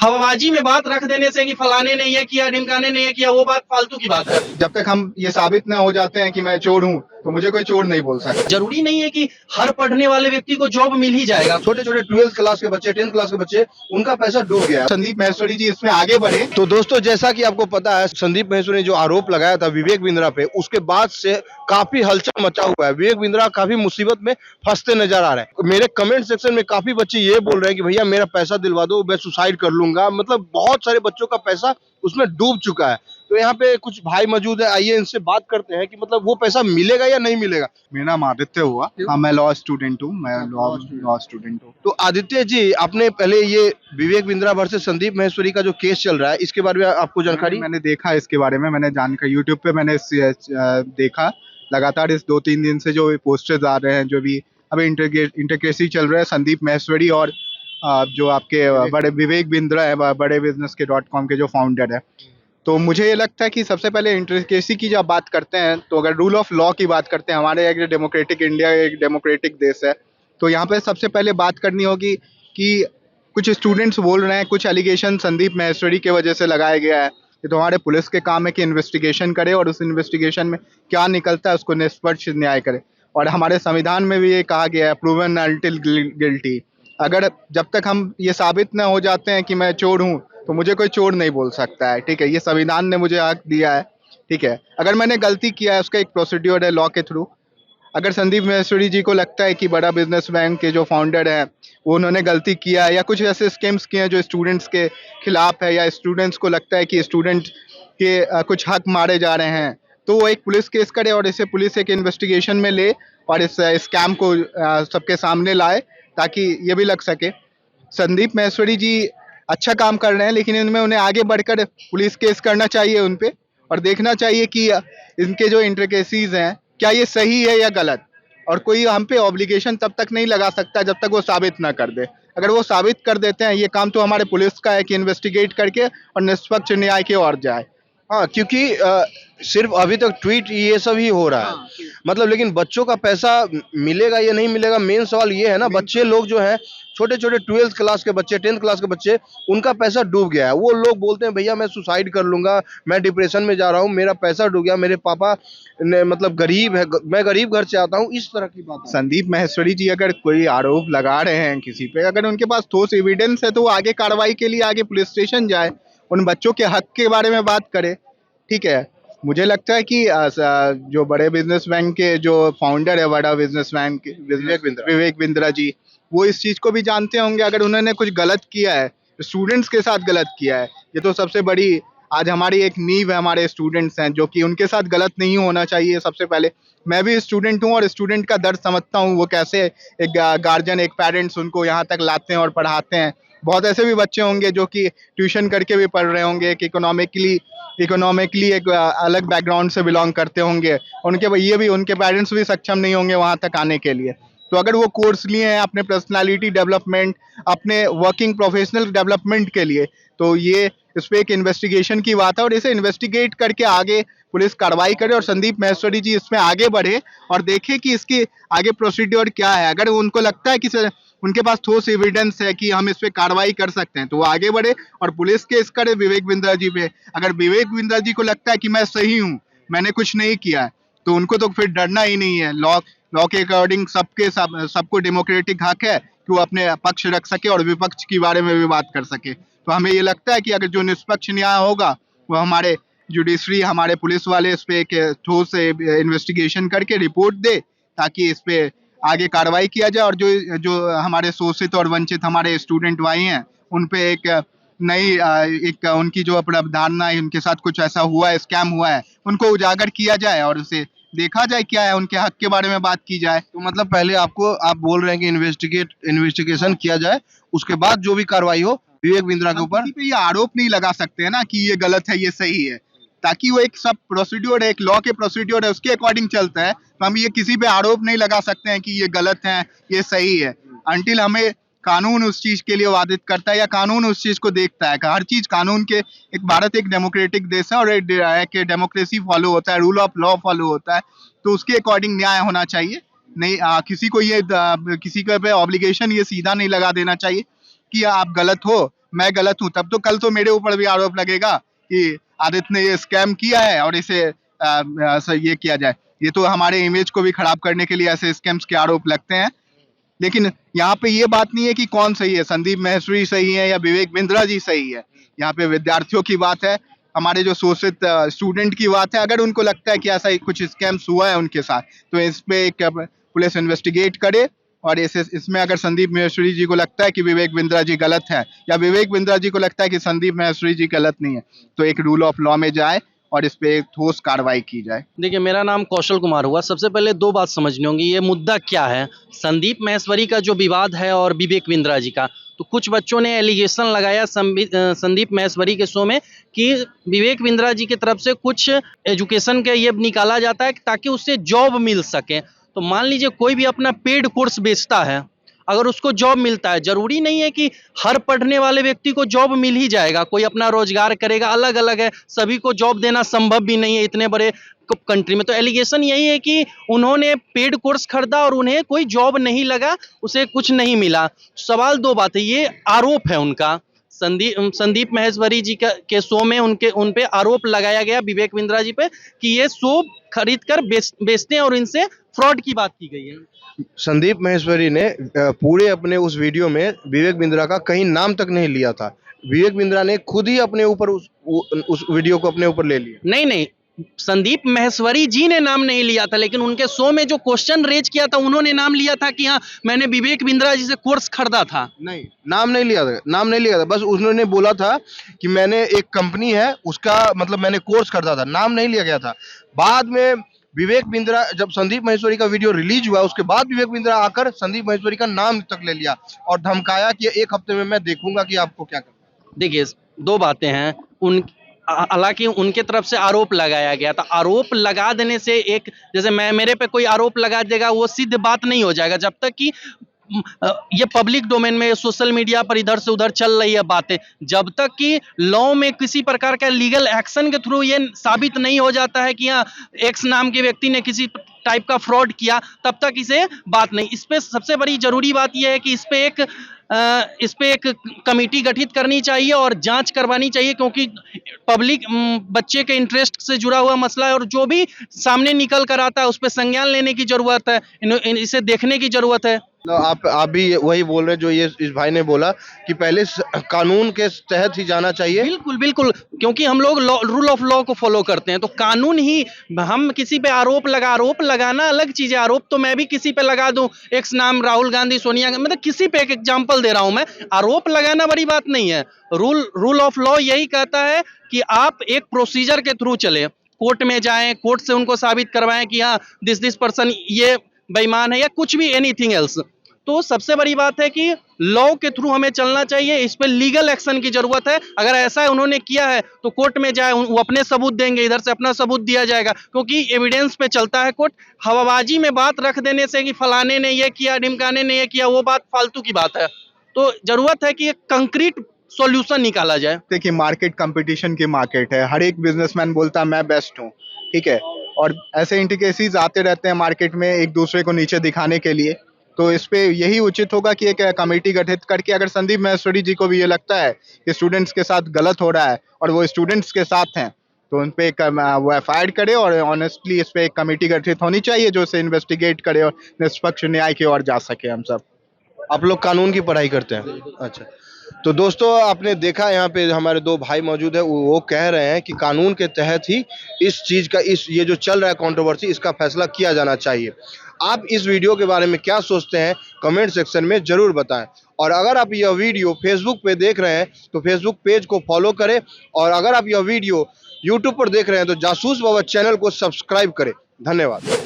हवाबाजी में बात रख देने से कि फलाने ने ये किया, ढिमकाने ने ये किया, वो बात फालतू की बात है। जब तक हम ये साबित ना हो जाते हैं कि मैं चोर हूँ तो मुझे कोई चोर नहीं बोल सकता। जरूरी नहीं है कि हर पढ़ने वाले व्यक्ति को जॉब मिल ही जाएगा। छोटे छोटे 12th क्लास के बच्चे, 10th क्लास के बच्चे, उनका पैसा डूब गया। संदीप महेश्वरी जी इसमें आगे बढ़े। तो दोस्तों, जैसा कि आपको पता है, संदीप महेश्वरी ने जो आरोप लगाया था विवेक बिंद्रा पे, उसके बाद से काफी हलचल मचा हुआ है। विवेक बिंद्रा काफी मुसीबत में फंसते नजर आ रहे हैं। मेरे कमेंट सेक्शन में काफी बच्चे ये बोल रहे हैं कि भैया मेरा पैसा दिलवा दो, मैं सुसाइड कर लूंगा। मतलब बहुत सारे बच्चों का पैसा उसमें डूब चुका है। तो यहाँ पे कुछ भाई मौजूद है, आइए इनसे बात करते हैं कि मतलब वो पैसा मिलेगा या नहीं मिलेगा। मेरा नाम आदित्य हुआ। हाँ, मैं लॉ स्टूडेंट हूँ। मैं लॉ स्टूडेंट हूँ। तो आदित्य जी, आपने पहले ये विवेक बिंद्रा वर्सेस संदीप महेश्वरी का जो केस चल रहा है, इसके बारे में आपको जानकारी? मैंने देखा इसके बारे में, मैंने जानकर यूट्यूब पे मैंने देखा। लगातार इस 2-3 दिन से जो पोस्टर्स आ रहे हैं, जो भी अभी इंटरकेसी चल रहा है संदीप महेश्वरी और जो आपके बड़े विवेक बिंद्रा है, बड़े बिजनेस के .com के जो फाउंडर है। तो मुझे ये लगता है कि सबसे पहले इंटरकेसी की जब बात करते हैं, तो अगर रूल ऑफ लॉ की बात करते हैं, हमारे एक डेमोक्रेटिक इंडिया एक डेमोक्रेटिक देश है, तो यहाँ पे सबसे पहले बात करनी होगी कि कुछ स्टूडेंट्स बोल रहे हैं, कुछ एलिगेशन संदीप महेश्वरी की वजह से लगाया गया है। ये तो हमारे पुलिस के काम है कि इन्वेस्टिगेशन करे और उस इन्वेस्टिगेशन में क्या निकलता है उसको निष्पक्ष न्याय करे। और हमारे संविधान में भी ये कहा गया है, प्रूवन अनटिल गिल्टी। अगर जब तक हम ये साबित ना हो जाते हैं कि मैं चोर हूँ तो मुझे कोई चोर नहीं बोल सकता है। ठीक है, ये संविधान ने मुझे हक दिया है। ठीक है, अगर मैंने गलती किया है उसका एक प्रोसीड्योर है लॉ के थ्रू। अगर संदीप महेश्वरी जी को लगता है कि बड़ा बिजनेस बैंक के जो फाउंडर हैं वो उन्होंने गलती किया है या कुछ ऐसे स्कीम्स किए हैं जो स्टूडेंट्स के खिलाफ है, या स्टूडेंट्स को लगता है कि स्टूडेंट के कुछ हक मारे जा रहे हैं, तो वो एक पुलिस केस करे और इसे पुलिस एक इन्वेस्टिगेशन में ले और इस स्कैम को सबके सामने लाए, ताकि ये भी लग सके। संदीप महेश्वरी जी अच्छा काम कर रहे हैं, लेकिन इनमें उन्हें आगे बढ़कर पुलिस केस करना चाहिए उन पे, और देखना चाहिए कि इनके जो इंट्रिकेसीज हैं क्या ये सही है या गलत। और कोई हम पे ऑब्लिगेशन तब तक नहीं लगा सकता जब तक वो साबित ना कर दे। अगर वो साबित कर देते हैं, ये काम तो हमारे पुलिस का है कि इन्वेस्टिगेट करके और निष्पक्ष न्याय की ओर जाए। हाँ, क्योंकि सिर्फ अभी तक ट्वीट ये सब ही हो रहा है। मतलब लेकिन बच्चों का पैसा मिलेगा या नहीं मिलेगा, मेन सवाल ये है ना। बच्चे लोग जो हैं, छोटे छोटे 12th क्लास के बच्चे, 10th क्लास के बच्चे, उनका पैसा डूब गया है। वो लोग बोलते हैं भैया मैं सुसाइड कर लूंगा, मैं डिप्रेशन में जा रहा हूँ, मेरा पैसा डूब गया, मेरे पापा ने मतलब गरीब है, मैं गरीब घर से आता हूँ, इस तरह की बात। संदीप महेश्वरी जी अगर कोई आरोप लगा रहे हैं किसी पे, अगर उनके पास ठोस एविडेंस है तो वो आगे कार्रवाई के लिए आगे पुलिस स्टेशन जाए, उन बच्चों के हक के बारे में बात करे। ठीक है, मुझे लगता है कि जो बड़े बिजनेस बैंक के जो फाउंडर है, बड़ा बिजनेस बैंक विवेक बिंद्रा जी, वो इस चीज को भी जानते होंगे। अगर उन्होंने कुछ गलत किया है, स्टूडेंट्स के साथ गलत किया है, ये तो सबसे बड़ी आज हमारी एक नींव है। हमारे स्टूडेंट्स हैं जो कि उनके साथ गलत नहीं होना चाहिए। सबसे पहले मैं भी स्टूडेंट हूँ और स्टूडेंट का दर्द समझता हूँ, वो कैसे एक गार्जियन, एक पेरेंट्स उनको यहाँ तक लाते हैं और पढ़ाते हैं। बहुत ऐसे भी बच्चे होंगे जो कि ट्यूशन करके भी पढ़ रहे होंगे, एक इकोनॉमिकली एक अलग बैकग्राउंड से बिलोंग करते होंगे, उनके ये भी उनके पेरेंट्स भी सक्षम नहीं होंगे वहाँ तक आने के लिए। तो अगर वो कोर्स लिए हैं अपने पर्सनालिटी डेवलपमेंट, अपने वर्किंग प्रोफेशनल डेवलपमेंट के लिए, तो ये इस पे एक इन्वेस्टिगेशन की बात है और इसे इन्वेस्टिगेट करके आगे पुलिस कार्रवाई करे और संदीप महेश्वरी जी इसमें आगे बढ़े और देखे कि इसकी आगे प्रोसीड्योर क्या है। अगर उनको लगता है कि उनके पास ठोस एविडेंस है कि हम इस पे कार्रवाई कर सकते हैं, तो वो आगे बढ़े और पुलिस केस करे विवेक बिंद्रा जी पे। अगर विवेक बिंद्रा जी को लगता है कि मैं सही हूँ, मैंने कुछ नहीं किया है, तो उनको तो फिर डरना ही नहीं है। लॉ के अकॉर्डिंग सबको डेमोक्रेटिक हक है कि वो अपने पक्ष रख सके और विपक्ष के बारे में भी बात कर सके। तो हमें ये लगता है कि अगर जो निष्पक्ष न्याय होगा वो हमारे जुडिशरी, हमारे पुलिस वाले इस पे एक ठोस इन्वेस्टिगेशन करके रिपोर्ट दे, ताकि इस पे आगे कार्रवाई किया जाए और जो जो हमारे शोषित और वंचित हमारे स्टूडेंट भाई हैं उन पे एक नई एक उनकी जो अवधारणा है, उनके साथ कुछ ऐसा हुआ है, स्कैम हुआ है, उनको उजागर किया जाए और उसे देखा जाए क्या है, उनके हक के बारे में बात की जाए। तो मतलब पहले आप बोल रहे हैं कि इन्वेस्टिगेशन किया जाए, उसके बाद जो भी कार्रवाई हो विवेक बिंद्रा के ऊपर। किसी पे ये आरोप नहीं लगा सकते हैं ना कि ये गलत है, ये सही है, ताकि वो एक सब प्रोसीड्योर है, एक लॉ के प्रोसीड्योर है, उसके अकॉर्डिंग चलता है। तो हम ये किसी पे आरोप नहीं लगा सकते हैं कि ये गलत है, ये सही है, अनटिल हमें कानून उस चीज के लिए वादित करता है या कानून उस चीज को देखता है। हर चीज कानून के, एक भारत एक डेमोक्रेटिक देश है और एक डेमोक्रेसी फॉलो होता है, रूल ऑफ लॉ फॉलो होता है, तो उसके अकॉर्डिंग न्याय होना चाहिए। नहीं किसी को ये किसी के पे ऑब्लिगेशन ये सीधा नहीं लगा देना चाहिए कि आप गलत हो, मैं गलत हूँ, तब तो कल तो मेरे ऊपर भी आरोप लगेगा कि आदित्य ने ये स्कैम किया है और इसे ये किया जाए। ये तो हमारे इमेज को भी खराब करने के लिए ऐसे स्कैम्स के आरोप लगते हैं। लेकिन यहाँ पे ये बात नहीं है कि कौन सही है, संदीप माहेश्वरी सही है या विवेक बिंद्रा जी सही है। यहाँ पे विद्यार्थियों की बात है, हमारे जो शोषित स्टूडेंट की बात है। अगर उनको लगता है कि ऐसा ही कुछ स्कैम्स हुआ है उनके साथ, तो इस पे एक पुलिस इन्वेस्टिगेट करे। और इसमें अगर संदीप माहेश्वरी जी को लगता है कि विवेक बिंद्रा जी गलत है, या विवेक बिंद्रा जी को लगता है कि संदीप माहेश्वरी जी गलत नहीं है, तो एक रूल ऑफ लॉ में जाए और इस पे ठोस कार्रवाई की जाए। देखिए, मेरा नाम कौशल कुमार हुआ। सबसे पहले दो बात समझनी होगी, ये मुद्दा क्या है। संदीप माहेश्वरी का जो विवाद है और विवेक बिंद्रा जी का, तो कुछ बच्चों ने एलिगेशन लगाया संदीप माहेश्वरी के शो में कि विवेक बिंद्रा जी की तरफ से कुछ एजुकेशन के ये निकाला जाता है ताकि उससे जॉब मिल सके। तो मान लीजिए कोई भी अपना पेड कोर्स बेचता है, अगर उसको जॉब मिलता है, जरूरी नहीं है कि हर पढ़ने वाले व्यक्ति को जॉब मिल ही जाएगा, कोई अपना रोजगार करेगा, अलग अलग है, सभी को जॉब देना संभव भी नहीं है इतने बड़े कंट्री में। तो एलिगेशन यही है कि उन्होंने पेड कोर्स खरीदा और उन्हें कोई जॉब नहीं लगा, उसे कुछ नहीं मिला। सवाल दो बात है, ये आरोप है उनका। संदीप माहेश्वरी जी के शो में उन पे आरोप लगाया गया विवेक बिंद्रा जी पे कि ये शो खरीद कर बेचते हैं और इनसे फ्रॉड की बात की गई है। संदीप माहेश्वरी ने पूरे अपने उस वीडियो में विवेक बिंद्रा का कहीं नाम तक नहीं लिया था। विवेक बिंद्रा ने खुद ही अपने ऊपर उस वीडियो को अपने ऊपर ले लिया। नहीं, संदीप माहेश्वरी जी ने नाम नहीं लिया था, लेकिन उनके शो में जो क्वेश्चन रेज किया था उन्होंने नाम लिया था कि हाँ, मैंने विवेक बिंद्रा जी से कोर्स खरीदा था। नहीं, नाम नहीं लिया था। बस उन्होंने बोला था कि मैंने एक कंपनी है उसका मतलब मैंने कोर्स खरीदा था, नाम नहीं लिया गया था। बाद में विवेक बिंद्रा, जब संदीप माहेश्वरी का वीडियो रिलीज हुआ, उसके बाद विवेक बिंद्रा आकर संदीप माहेश्वरी का नाम तक ले लिया और धमकाया कि एक हफ्ते में मैं देखूंगा कि आपको क्या करना। देखिए, दो बातें हैं। हालांकि उनके तरफ से आरोप लगाया गया था। आरोप लगा देने से एक, जैसे मेरे पे कोई आरोप लगा देगा, वो सिद्ध बात नहीं हो जाएगा जब तक कि ये पब्लिक डोमेन में, सोशल मीडिया पर इधर से उधर चल रही है बातें। जब तक कि लॉ में किसी प्रकार का लीगल एक्शन के थ्रू ये साबित नहीं हो जाता है कि हाँ, एक्स नाम के व्यक्ति ने किसी टाइप का फ्रॉड किया, तब तक इसे बात नहीं। इस पे सबसे बड़ी जरूरी बात यह है कि इस पे एक कमेटी गठित करनी चाहिए और जांच करवानी चाहिए, क्योंकि पब्लिक बच्चे के इंटरेस्ट से जुड़ा हुआ मसला है और जो भी सामने निकल कर आता है उस पर संज्ञान लेने की जरूरत है, इसे देखने की जरूरत है। आप भी वही बोल रहे हैं जो ये इस भाई ने बोला कि पहले कानून के तहत ही जाना चाहिए। बिल्कुल, क्योंकि हम लोग रूल ऑफ लॉ को फॉलो करते हैं, तो कानून ही। हम किसी पे आरोप लगाना अलग चीज है। आरोप तो मैं भी किसी पे लगा दूं, एक्स नाम राहुल गांधी, सोनिया, मतलब किसी पे एक एग्जाम्पल दे रहा हूं मैं। आरोप लगाना बड़ी बात नहीं है। रूल ऑफ लॉ यही कहता है कि आप एक प्रोसीजर के थ्रू चले, कोर्ट में जाएं, कोर्ट से उनको साबित करवाएं कि हाँ, दिस पर्सन ये बेईमान है, या कुछ भी एनीथिंग एल्स। तो सबसे बड़ी बात है कि लॉ के थ्रू हमें चलना चाहिए। इस पे लीगल एक्शन की जरूरत है। अगर ऐसा है उन्होंने किया है तो कोर्ट में जाए, वो अपने सबूत देंगे, इधर से अपना सबूत दिया जाएगा, क्योंकि एविडेंस पे चलता है कोर्ट। हवाबाजी में बात रख देने से कि फलाने ने ये किया, ढिमकाने ने ये किया, वो बात फालतू की बात है। तो जरूरत है कि एक कंक्रीट सॉल्यूशन निकाला जाए। देखिए, मार्केट कंपटीशन की मार्केट है। हर एक बिजनेसमैन बोलता है मैं बेस्ट हूँ, ठीक है, और ऐसे इंडिकेशंस आते रहते हैं मार्केट में एक दूसरे को नीचे दिखाने के लिए। तो इस पे यही उचित होगा कि एक कमेटी गठित करके, अगर संदीप माहेश्वरी जी को भी ये लगता है कि स्टूडेंट्स के साथ गलत हो रहा है और वो स्टूडेंट्स के साथ हैं, तो उन पे वो एफआईआर करे और ऑनेस्टली इस पे एक कमेटी गठित होनी चाहिए जो इसे इन्वेस्टिगेट करे और निष्पक्ष न्याय की ओर जा सके। हम सब, आप लोग कानून की पढ़ाई करते हैं? अच्छा, तो दोस्तों आपने देखा यहाँ पे हमारे दो भाई मौजूद है, वो कह रहे हैं कि कानून के तहत ही इस चीज का, ये जो चल रहा है कंट्रोवर्सी, इसका फैसला किया जाना चाहिए। आप इस वीडियो के बारे में क्या सोचते हैं कमेंट सेक्शन में जरूर बताएं। और अगर आप यह वीडियो फेसबुक पे देख रहे हैं तो फेसबुक पेज को फॉलो करें, और अगर आप यह वीडियो यूट्यूब पर देख रहे हैं तो जासूस बाबा चैनल को सब्सक्राइब करें। धन्यवाद।